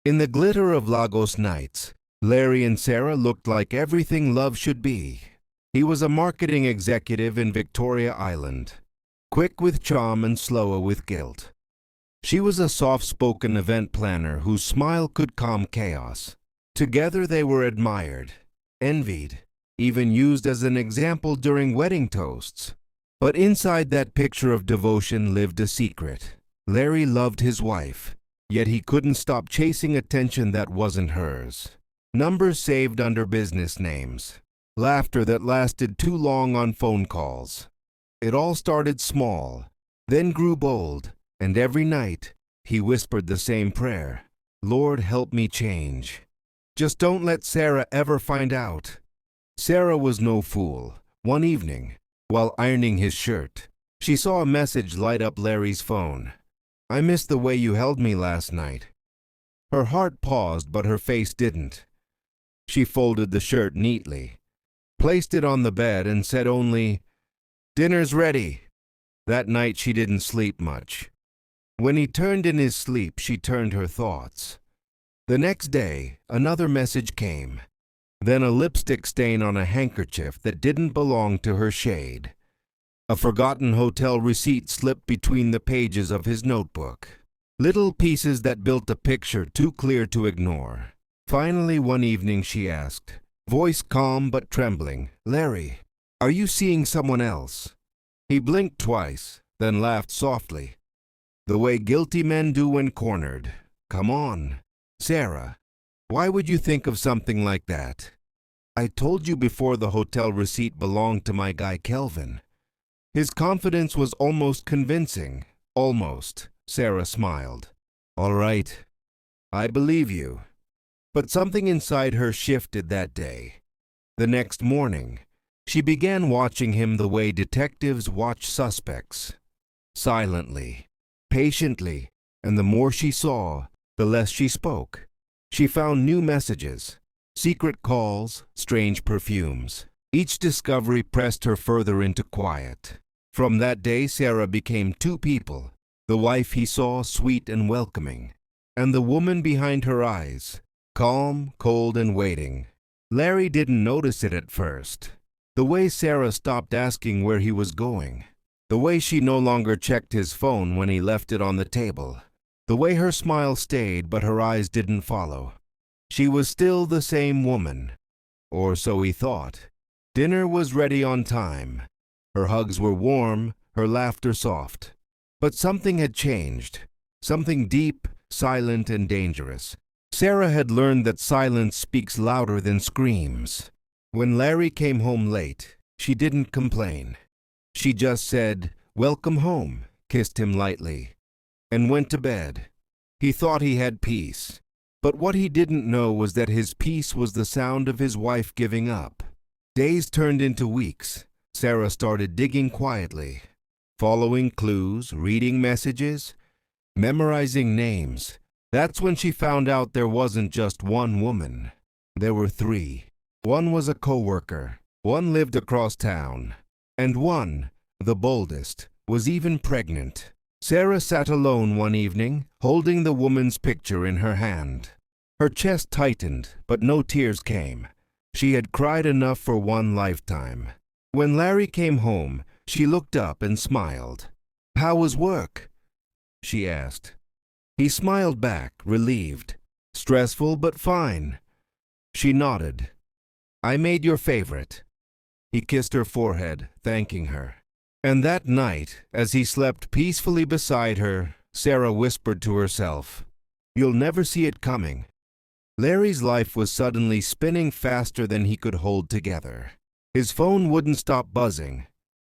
In the glitter of Lagos nights, Larry and Sarah looked like everything love should be. He was a marketing executive in Victoria Island, quick with charm and slower with guilt. She was a soft-spoken event planner whose smile could calm chaos. Together they were admired, envied, even used as an example during wedding toasts. But inside that picture of devotion lived a secret. Larry loved his wife, yet he couldn't stop chasing attention that wasn't hers. Numbers saved under business names. Laughter that lasted too long on phone calls. It all started small, then grew bold, and every night he whispered the same prayer. Lord, help me change. Just don't let Sarah ever find out. Sarah was no fool. One evening, while ironing his shirt, she saw a message light up Larry's phone. I missed the way you held me last night. Her heart paused, but her face didn't. She folded the shirt neatly, placed it on the bed, and said only, "Dinner's ready." That night she didn't sleep much. When he turned in his sleep, she turned her thoughts. The next day, another message came. Then a lipstick stain on a handkerchief that didn't belong to her shade. A forgotten hotel receipt slipped between the pages of his notebook. Little pieces that built a picture too clear to ignore. Finally, one evening she asked, voice calm but trembling, "Larry, are you seeing someone else?" He blinked twice, then laughed softly. The way guilty men do when cornered. "Come on, Sarah. Why would you think of something like that? I told you before the hotel receipt belonged to my guy Kelvin." His confidence was almost convincing. Almost. Sarah smiled. "All right, I believe you." But something inside her shifted that day. The next morning, she began watching him the way detectives watch suspects. Silently, patiently, and the more she saw, the less she spoke. She found new messages, secret calls, strange perfumes. Each discovery pressed her further into quiet. From that day, Sarah became two people, the wife he saw, sweet and welcoming, and the woman behind her eyes, calm, cold, and waiting. Larry didn't notice it at first. The way Sarah stopped asking where he was going. The way she no longer checked his phone when he left it on the table. The way her smile stayed but her eyes didn't follow. She was still the same woman. Or so he thought. Dinner was ready on time. Her hugs were warm, her laughter soft. But something had changed. Something deep, silent, and dangerous. Sarah had learned that silence speaks louder than screams. When Larry came home late, she didn't complain. She just said, "Welcome home," kissed him lightly, and went to bed. He thought he had peace. But what he didn't know was that his peace was the sound of his wife giving up. Days turned into weeks. Sarah started digging quietly, following clues, reading messages, memorizing names. That's when she found out there wasn't just one woman. There were three. One was a co-worker, one lived across town, and one, the boldest, was even pregnant. Sarah sat alone one evening, holding the woman's picture in her hand. Her chest tightened, but no tears came. She had cried enough for one lifetime. When Larry came home, she looked up and smiled. "How was work?" she asked. He smiled back, relieved. "Stressful, but fine." She nodded. "I made your favorite." He kissed her forehead, thanking her. And that night, as he slept peacefully beside her, Sarah whispered to herself, "You'll never see it coming." Larry's life was suddenly spinning faster than he could hold together. His phone wouldn't stop buzzing.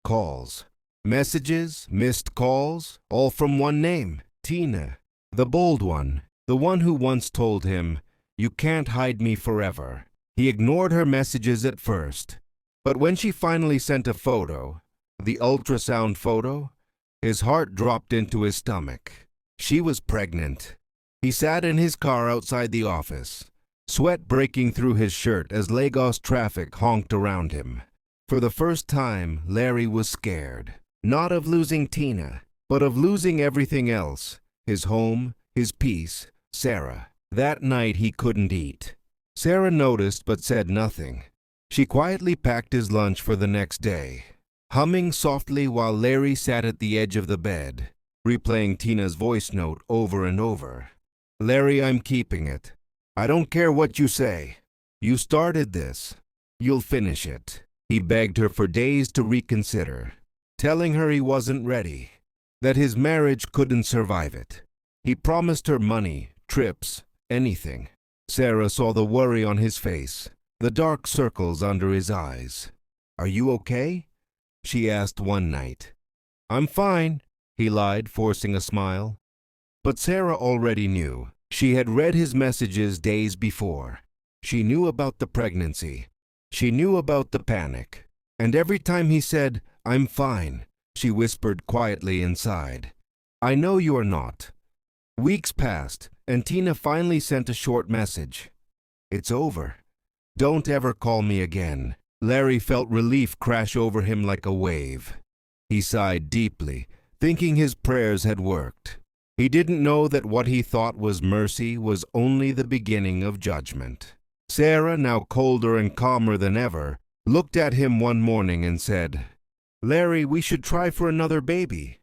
Calls, messages, missed calls, all from one name, Tina. The bold one, the one who once told him, "You can't hide me forever." He ignored her messages at first, but when she finally sent a photo, the ultrasound photo, his heart dropped into his stomach. She was pregnant. He sat in his car outside the office, sweat breaking through his shirt as Lagos traffic honked around him. For the first time, Larry was scared, not of losing Tina, but of losing everything else. His home, his peace, Sarah. That night he couldn't eat. Sarah noticed but said nothing. She quietly packed his lunch for the next day, humming softly while Larry sat at the edge of the bed, replaying Tina's voice note over and over. "Larry, I'm keeping it. I don't care what you say. You started this. You'll finish it." He begged her for days to reconsider, telling her he wasn't ready, that his marriage couldn't survive it. He promised her money, trips, anything. Sarah saw the worry on his face, the dark circles under his eyes. "Are you okay?" she asked one night. "I'm fine," he lied, forcing a smile. But Sarah already knew. She had read his messages days before. She knew about the pregnancy. She knew about the panic. And every time he said, "I'm fine," she whispered quietly inside, "I know you are not." Weeks passed, and Tina finally sent a short message. "It's over. Don't ever call me again." Larry felt relief crash over him like a wave. He sighed deeply, thinking his prayers had worked. He didn't know that what he thought was mercy was only the beginning of judgment. Sarah, now colder and calmer than ever, looked at him one morning and said, "Larry, we should try for another baby."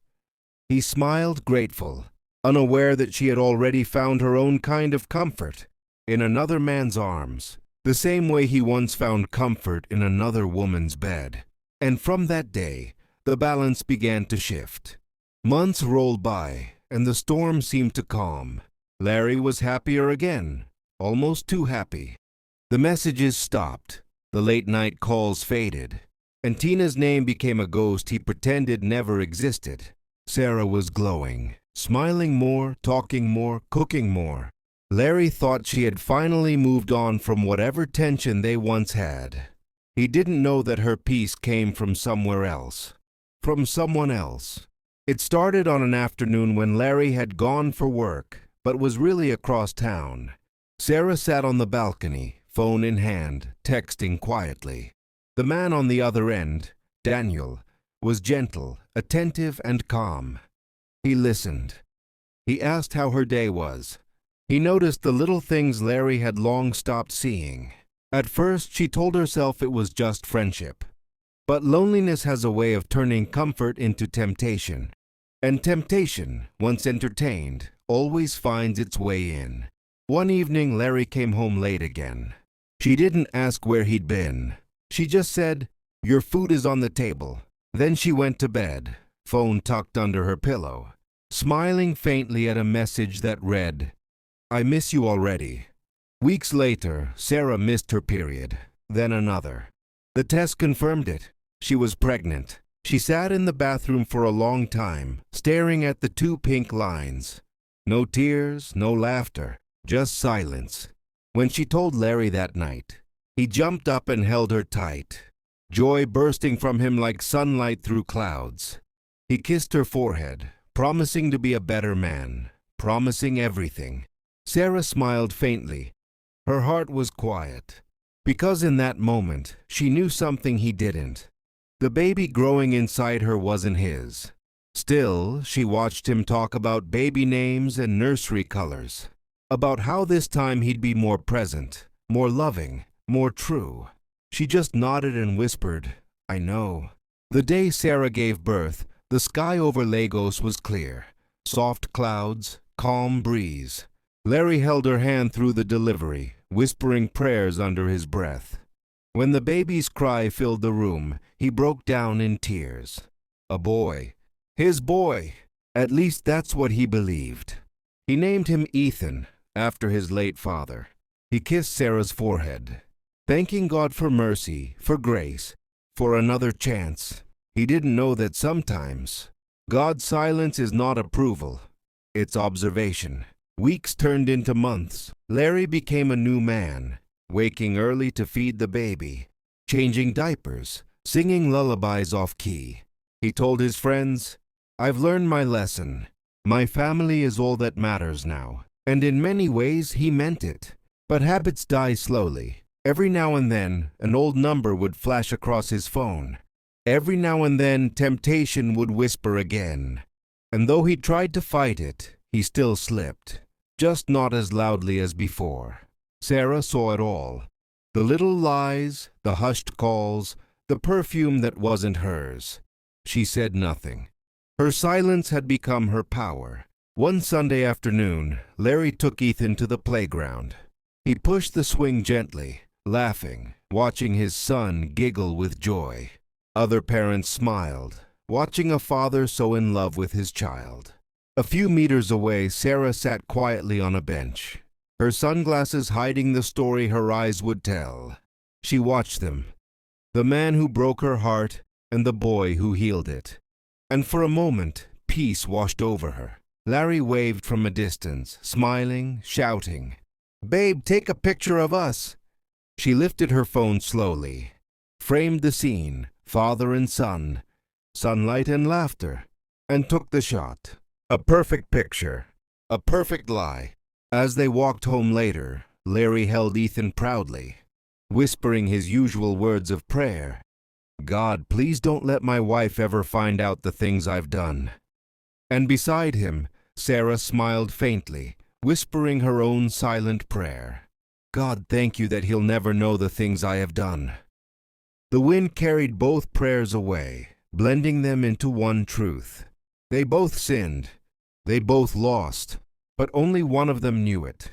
He smiled, grateful, unaware that she had already found her own kind of comfort in another man's arms, the same way he once found comfort in another woman's bed. And from that day, the balance began to shift. Months rolled by, and the storm seemed to calm. Larry was happier again, almost too happy. The messages stopped, the late-night calls faded, and Tina's name became a ghost he pretended never existed. Sarah was glowing, smiling more, talking more, cooking more. Larry thought she had finally moved on from whatever tension they once had. He didn't know that her peace came from somewhere else, from someone else. It started on an afternoon when Larry had gone for work, but was really across town. Sarah sat on the balcony, phone in hand, texting quietly. The man on the other end, Daniel, was gentle, attentive, and calm. He listened. He asked how her day was. He noticed the little things Larry had long stopped seeing. At first, she told herself it was just friendship. But loneliness has a way of turning comfort into temptation. And temptation, once entertained, always finds its way in. One evening, Larry came home late again. She didn't ask where he'd been. She just said, "Your food is on the table." Then she went to bed, phone tucked under her pillow, smiling faintly at a message that read, "I miss you already." Weeks later, Sarah missed her period, then another. The test confirmed it. She was pregnant. She sat in the bathroom for a long time, staring at the 2 pink lines. No tears, no laughter, just silence. When she told Larry that night, he jumped up and held her tight, joy bursting from him like sunlight through clouds. He kissed her forehead, promising to be a better man, promising everything. Sarah smiled faintly. Her heart was quiet, because in that moment, she knew something he didn't. The baby growing inside her wasn't his. Still, she watched him talk about baby names and nursery colors, about how this time he'd be more present, more loving, more true. She just nodded and whispered, "I know." The day Sarah gave birth, the sky over Lagos was clear. Soft clouds, calm breeze. Larry held her hand through the delivery, whispering prayers under his breath. When the baby's cry filled the room, he broke down in tears. A boy. His boy. At least that's what he believed. He named him Ethan, after his late father. He kissed Sarah's forehead, thanking God for mercy, for grace, for another chance. He didn't know that sometimes God's silence is not approval, it's observation. Weeks turned into months. Larry became a new man, waking early to feed the baby, changing diapers, singing lullabies off-key. He told his friends, "I've learned my lesson. My family is all that matters now." And in many ways, he meant it. But habits die slowly. Every now and then, an old number would flash across his phone. Every now and then, temptation would whisper again. And though he tried to fight it, he still slipped. just not as loudly as before. Sarah saw it all. The little lies, the hushed calls, the perfume that wasn't hers. She said nothing. Her silence had become her power. One Sunday afternoon, Larry took Ethan to the playground. He pushed the swing gently, laughing, watching his son giggle with joy. Other parents smiled, watching a father so in love with his child. A few meters away, Sarah sat quietly on a bench, her sunglasses hiding the story her eyes would tell. She watched them, the man who broke her heart and the boy who healed it. And for a moment, peace washed over her. Larry waved from a distance, smiling, shouting, "Babe, take a picture of us." She lifted her phone slowly, framed the scene, father and son, sunlight and laughter, and took the shot. A perfect picture, a perfect lie. As they walked home later, Larry held Ethan proudly, whispering his usual words of prayer. "God, please don't let my wife ever find out the things I've done." And beside him, Sarah smiled faintly, whispering her own silent prayer. "God, thank you that he'll never know the things I have done." The wind carried both prayers away, blending them into one truth. They both sinned. They both lost, but only one of them knew it.